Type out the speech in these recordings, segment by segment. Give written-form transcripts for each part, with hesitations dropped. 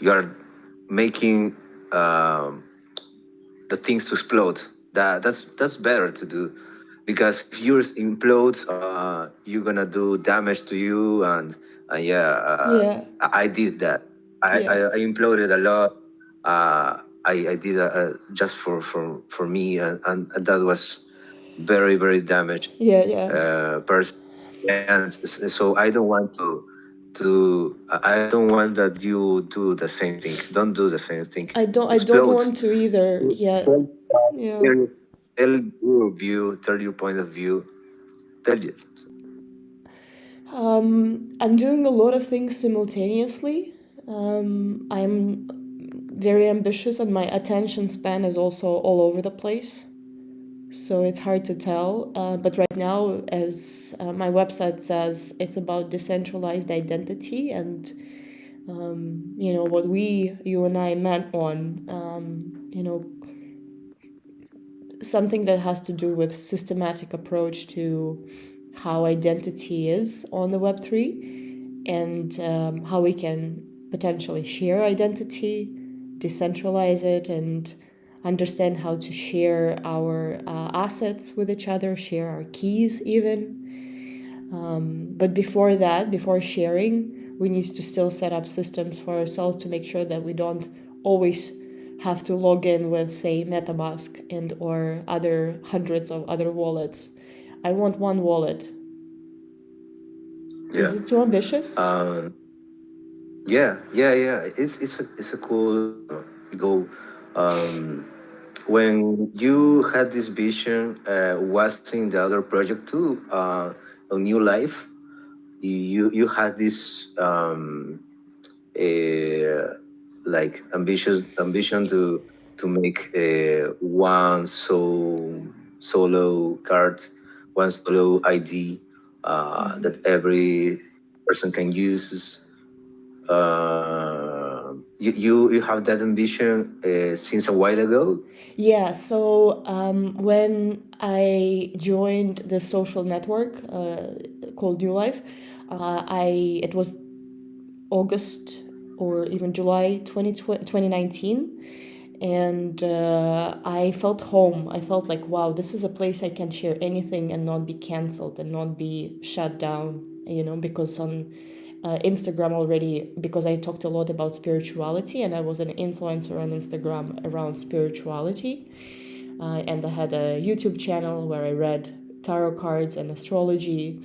you are making the things to explode. That's better to do, because if yours implodes, you're gonna do damage to you. And yeah, Yeah, I did that. yeah, I imploded a lot. I did just for me, and that was very very damaged yeah, yeah. person. And so I don't want I don't want that you do the same thing. Don't do the same thing. I don't Explode. want to either. Yeah, Tell, yeah. tell tell your view, tell your point of view, tell it. I'm doing a lot of things simultaneously. I'm very ambitious, and my attention span is also all over the place. So it's hard to tell. But right now, as my website says, it's about decentralized identity, and what you and I met on, something that has to do with systematic approach to how identity is on the Web3, and how we can potentially share identity, decentralize it, and understand how to share our assets with each other, share our keys even. But before that, before sharing, we need to still set up systems for ourselves to make sure that we don't always have to log in with, say, MetaMask and or other hundreds of other wallets. I want one wallet. Is Yeah. it too ambitious? Yeah. It's a cool goal. Um, when you had this vision, was in the other project too, a new life. You had this uh, like ambitious ambition to make one solo card, one solo ID that every person can use. You have that ambition since a while ago. Yeah, so when I joined the social network called New Life, I it was August or even July 2019. And I felt home. I felt like, wow, this is a place I can share anything and not be canceled and not be shut down, because on Instagram already, because I talked a lot about spirituality and I was an influencer on Instagram around spirituality. And I had a YouTube channel where I read tarot cards and astrology.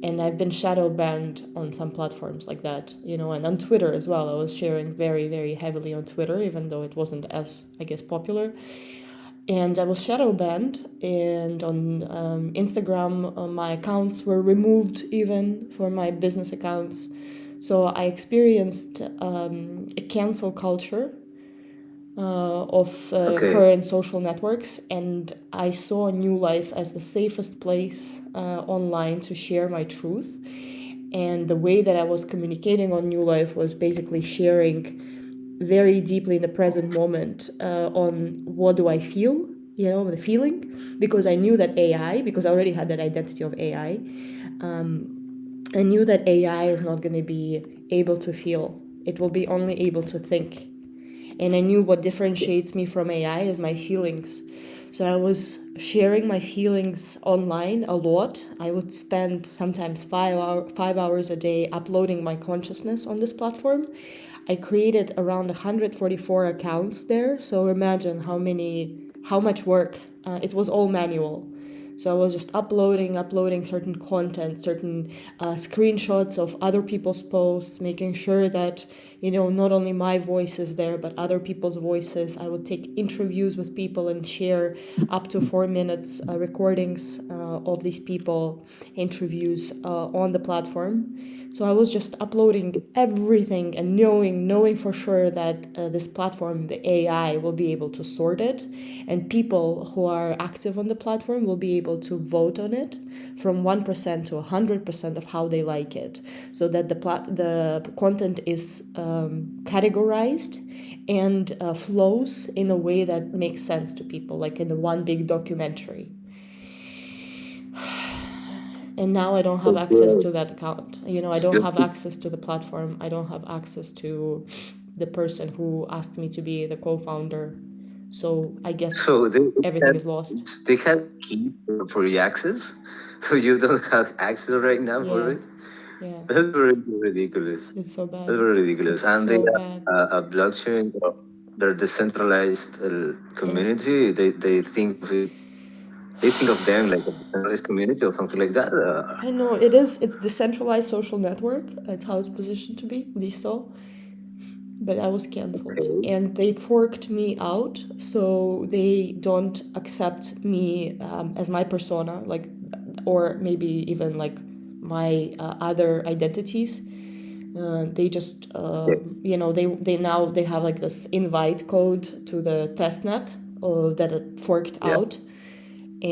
And I've been shadow banned on some platforms like that, and on Twitter as well. I was sharing very, very heavily on Twitter, even though it wasn't as, I guess, popular. And I was shadow banned, and on Instagram, my accounts were removed even for my business accounts. So I experienced a cancel culture of Okay. current social networks, and I saw New Life as the safest place online to share my truth. And the way that I was communicating on New Life was basically sharing very deeply in the present moment on what do I feel, the feeling, because I knew that AI, because I already had that identity of AI, I knew that AI is not going to be able to feel. It will be only able to think. And I knew what differentiates me from AI is my feelings. So I was sharing my feelings online a lot. I would spend sometimes 5 hours a day uploading my consciousness on this platform. I created around 144 accounts there. So imagine how much work. It was all manual. So I was just uploading certain content, certain screenshots of other people's posts, making sure that, not only my voice is there, but other people's voices. I would take interviews with people and share up to 4 minutes recordings of these people, interviews on the platform. So I was just uploading everything and knowing for sure that this platform, the AI, will be able to sort it, and people who are active on the platform will be able to vote on it from 1% to 100% of how they like it, so that the content is categorized and flows in a way that makes sense to people, like in the one big documentary. And now I don't have access to that account. I don't have access to the platform. I don't have access to the person who asked me to be the co-founder. So I guess So everything is lost. they had key for the access, so you don't have access right now for Yeah, it. yeah, That's very ridiculous. it's so That's bad. very ridiculous. It's And they so have bad. a blockchain, their decentralized community. They think of it. They think of them like a decentralized community or something like that. I know it is. It's decentralized social network. That's how it's positioned to be. DSO. But I was cancelled, Okay. and they forked me out, so they don't accept me as my persona, like, or maybe even like my other identities. They just, Okay. they have like this invite code to the testnet that it forked Yeah. out,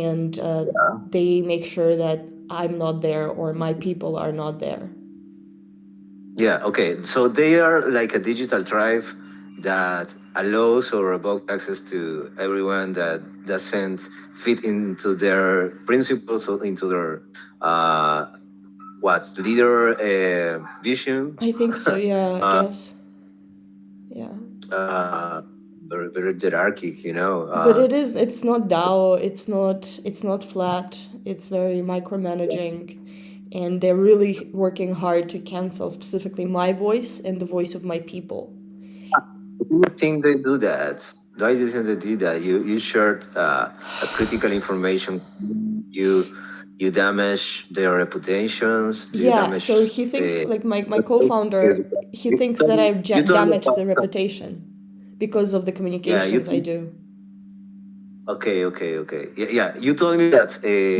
and Yeah. they make sure that I'm not there or my people are not there. Yeah. Okay. So they are like a digital tribe that allows or revokes access to everyone that doesn't fit into their principles or into their uh, what's leader vision. I think so. Yeah, I uh, guess. Yeah. uh, very very hierarchic, you know. But it's not DAO, it's not flat, it's very micromanaging, and they're really working hard to cancel specifically my voice and the voice of my people. Do you think they do that? Why do you think they do that? You shared a critical information. You you damage their reputations. Do you Yeah, so damage? he thinks, like my You co-founder, he thinks that I've told me damaged the about, reputation because of the yeah. communications I do. Okay. Yeah. You told me that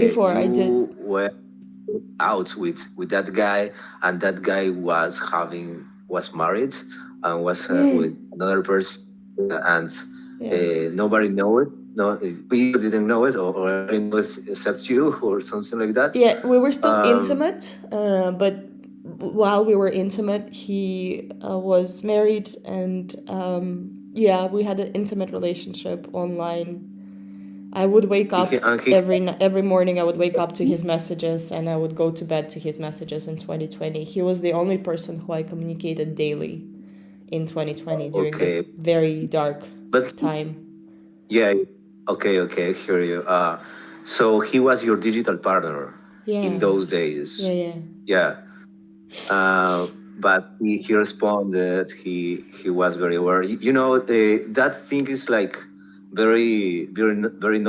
Before I did. you were out with that guy, and that guy was married and was with another person, and Yeah. nobody know it. No, people didn't know it, or everybody knows except you, or something like that. Yeah, we were still Um, intimate, but while we were intimate, he was married, and yeah, we had an intimate relationship online. I would wake up and he every morning. I would wake up to his messages, and I would go to bed to his messages in 2020. He was the only person who I communicated daily in 2020 during this okay, very dark but time. yeah, okay, I hear you. So he was your digital partner in Yeah, those days. yeah. Yeah. But he responded. He was very aware. You know, that thing is like very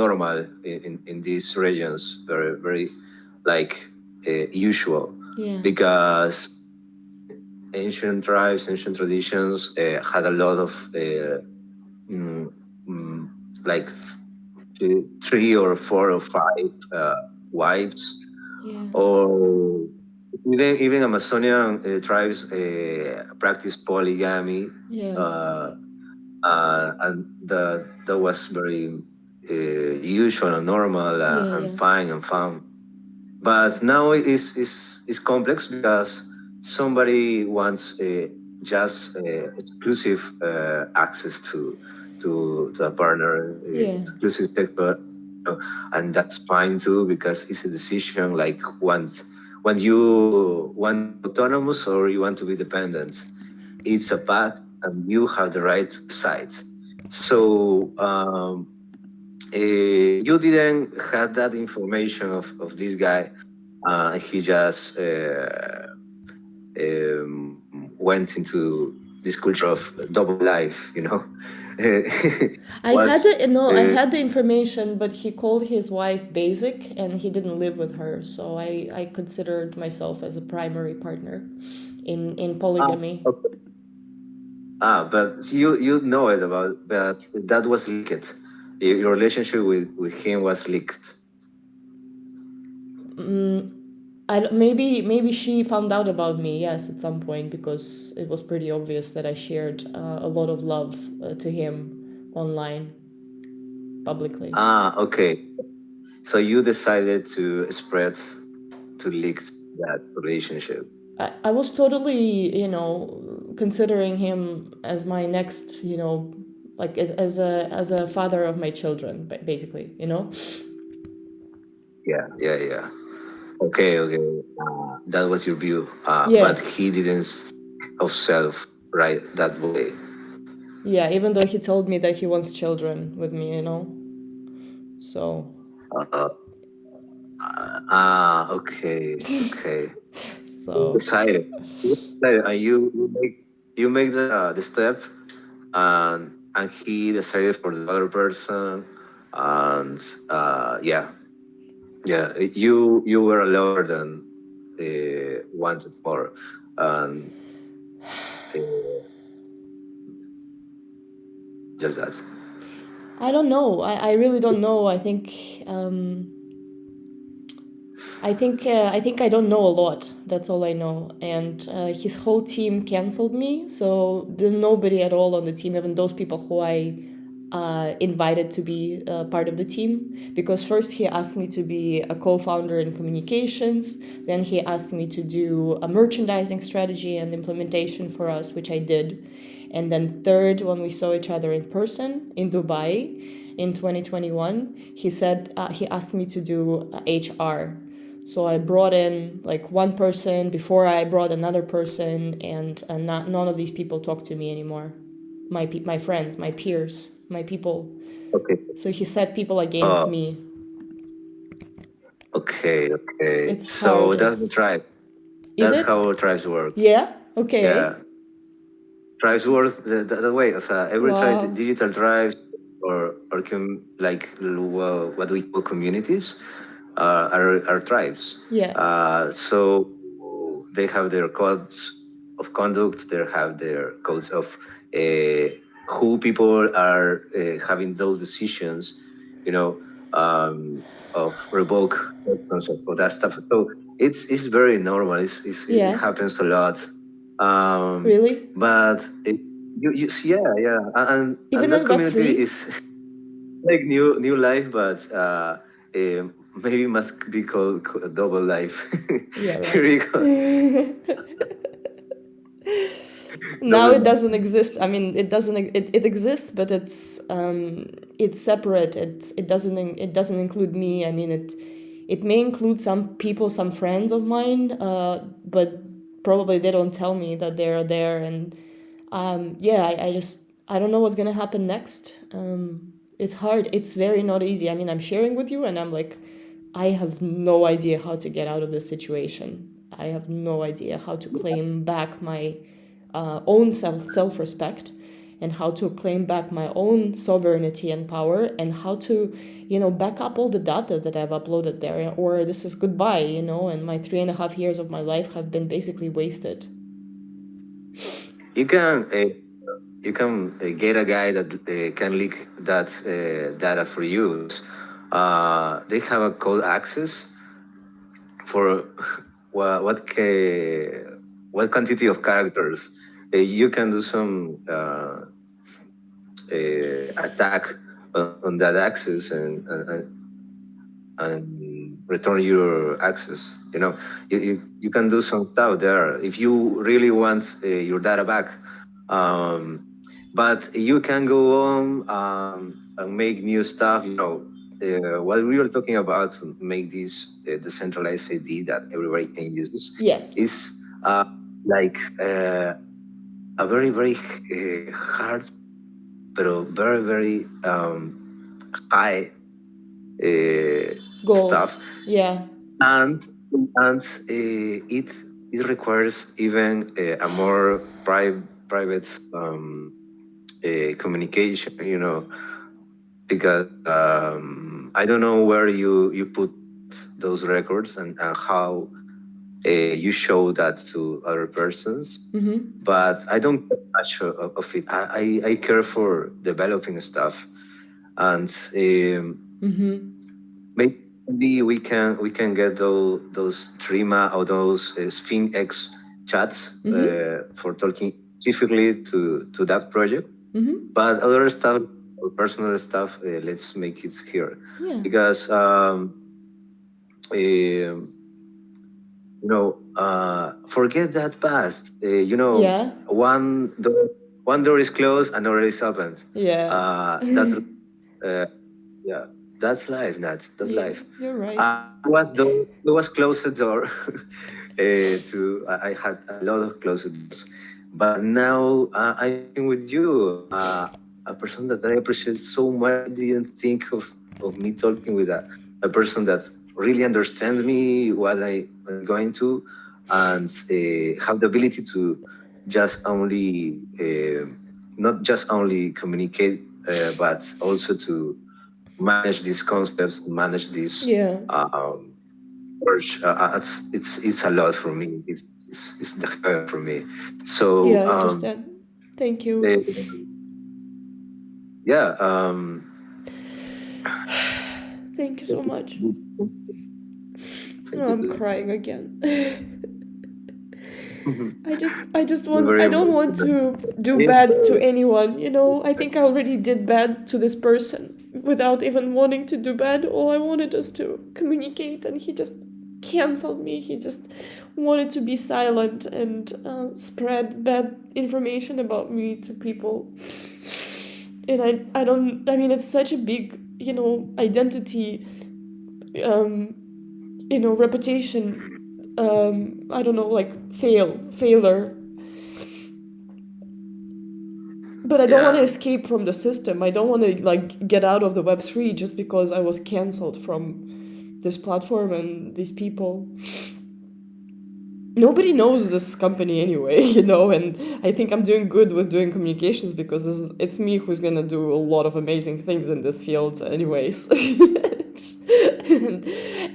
normal in these regions. Very like usual, Yeah. because ancient tribes, ancient traditions had a lot of mm, mm, like three or four or five wives, Yeah. or even Amazonian tribes practice polygamy, Yeah. and that was very usual and normal, and Yeah. fine and fun. But now it's complex because somebody wants just exclusive access to a partner, Yeah. exclusive sexual, and that's fine too, because it's a decision. Like when you want to be autonomous or you want to be dependent, it's a path, and you have the right to decide. So you didn't have that information of this guy. He just went into this culture of double life, you know. Was I had the information, but he called his wife basic, and he didn't live with her. So I considered myself as a primary partner in polygamy. okay. But you know it about, but that was leaked. Your relationship with him was leaked. Maybe she found out about me, yes, at some point, because it was pretty obvious that I shared a lot of love to him online, publicly. Okay. So you decided to spread, to leak that relationship. I was totally, considering him as my next, like as a father of my children, basically, Yeah. Okay. That was your view. Yeah. But he didn't of self right that way. Yeah, even though he told me that he wants children with me, you know. So. Uh, okay, okay. You So. decided. You decided, and you make the step, and he decided for the other person, and yeah, yeah. You were a lover than wanted more, and uh, just that. I don't know. I really don't know. I think I don't know a lot. That's all I know. And his whole team canceled me, so nobody at all on the team, even those people who I invited to be part of the team. Because first he asked me to be a co-founder in communications, then he asked me to do a merchandising strategy and implementation for us, which I did. And then third, when we saw each other in person in Dubai in 2021, he asked me to do HR. So I brought in like one person before I brought another person, and none of these people talk to me anymore. My friends, my peers, my people. Okay. So he set people against Oh, me. okay, okay. It's hard. So that's the It's tribe. Is That's it? how tribes work. Yeah. Okay. Yeah, tribes work the way. Every tribe, Wow. digital tribes, or what we call communities, are tribes. Yeah. So they have their codes of conduct. They have their codes of who people are having those decisions. You know, of revoke persons of that stuff. So it's very normal. It Yeah. happens a lot. Um, Really? but you yeah, yeah, and Even that in Web community three? is like new life, but maybe must be called double life. Yeah. Here Right. you go. Now Double it life. doesn't exist. I mean, it exists, but it's separate. It doesn't include me. I mean, it may include some people, some friends of mine, but probably they don't tell me that they're there. And yeah, I just I don't know what's gonna happen next. It's hard. It's very not easy. I mean, I'm sharing with you, and I'm like, I have no idea how to get out of this situation. I have no idea how to claim back my own self respect, and how to claim back my own sovereignty and power, and how to, back up all the data that I've uploaded there, or this is goodbye, and my 3.5 years of my life have been basically wasted. You can get a guy that can leak that data for you. They have a code access for what quantity of characters. You can do some attack on that access, and return your access. You can do some stuff there if you really want your data back. Um, but you can go on and make new stuff. What we were talking about to make this decentralized ID that everybody can use Yes. is like a very very hard, but very very high Goal. stuff, Yeah. and it requires even a more private communication. Because I don't know where you put those records, and how you show that to other persons. Mm-hmm. But I don't care much of it. I care for developing stuff, and Mm-hmm. maybe we can get those Trima or those SphinX chats Mm-hmm. for talking specifically to that project. Mm-hmm. But other stuff or personal stuff, let's make it here, Yeah. because forget that past. Yeah. One door is closed, another is opened. Yeah. That's yeah, that's life. That's Yeah, life. you're right. It was closed door. I had a lot of closed doors, But now I'm talking with you, a person that I appreciate so much. I didn't think of me talking with a person that really understands me, what I'm going to, and have the ability to just only, not just only communicate, but also to manage these concepts, manage this Yeah. approach. It's a lot for me. It's the heaven for me. So Yeah, I understand. Thank you. uh, yeah, Thank you so much. thank Oh, you. I'm crying again. Very I don't want emotional. to do Yes, bad to anyone, you know? I think I already did bad to this person without even wanting to do bad. All I wanted was to communicate, and he just canceled me. He just wanted to be silent and spread bad information about me to people. And I mean, it's such a big, you know, identity, you know, reputation, I don't know, like failure. But I don't want to yeah, escape from the system. I don't want to like get out of the Web3 just because I was cancelled from this platform and these people. Nobody knows this company anyway, you know, and I think I'm doing good with doing communications because it's me who's gonna do a lot of amazing things in this field, anyways.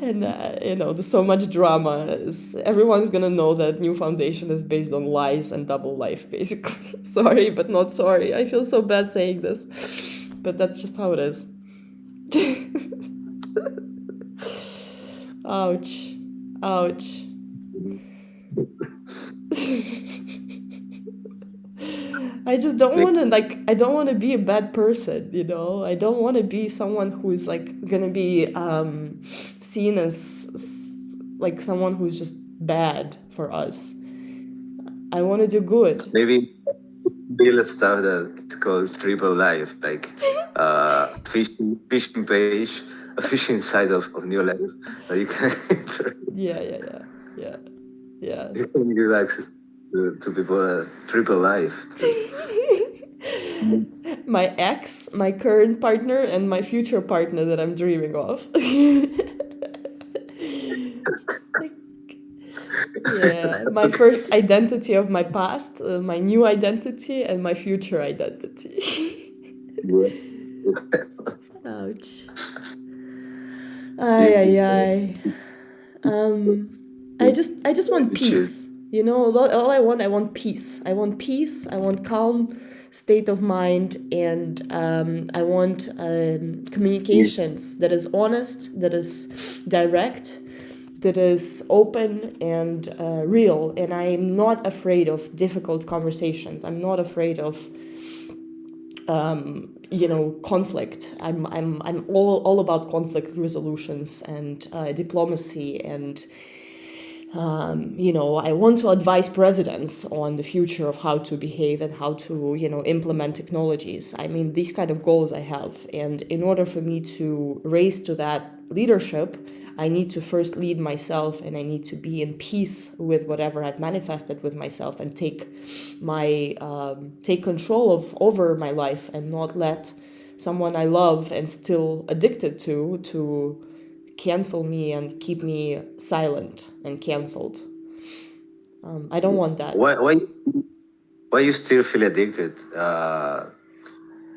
And you know, there's so much drama. Everyone's gonna know that New Foundation is based on lies and double life, basically. Sorry, but not sorry. I feel so bad saying this, but that's just how it is. Ouch. Ouch. I just don't want to like I don't want to be a bad person, you know. I don't want to be someone who's like going to be seen as like someone who's just bad for us. I want to do good. maybe build stuff that's called triple life, like fishing page, a fishing side of New Life that you can enter. Yeah, yeah, yeah. Yeah. Yeah. You can give access to people triple life to. My ex, my current partner, and my future partner that I'm dreaming of. Just like, yeah, my first identity of my past, my new identity, and my future identity. Yeah. Ouch. Ay, ay, ay. I just want You should. peace. You know, all I want peace. I want peace. I want calm state of mind, and I want communications that is honest, that is direct, that is open and real. And I'm not afraid of difficult conversations. I'm not afraid of you know, conflict. I'm all about conflict resolutions and diplomacy, and you know, I want to advise presidents on the future of how to behave and how to, you know, implement technologies. I mean, these kind of goals I have, and in order for me to raise to that leadership, I need to first lead myself, and I need to be in peace with whatever I've manifested with myself, and take control of over my life, and not let someone I love and still addicted to cancel me and keep me silent and canceled. I don't want that. Why you still feel addicted?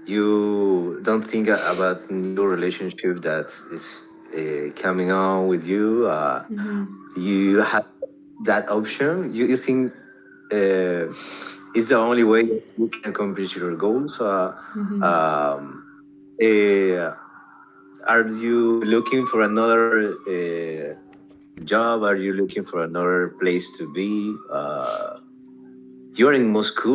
You don't think about new relationship that is coming on with you. You have that option. You think it's the only way that you can accomplish your goals. Uh, are you looking for another job? Are you looking for another place to be? You're in Moscow.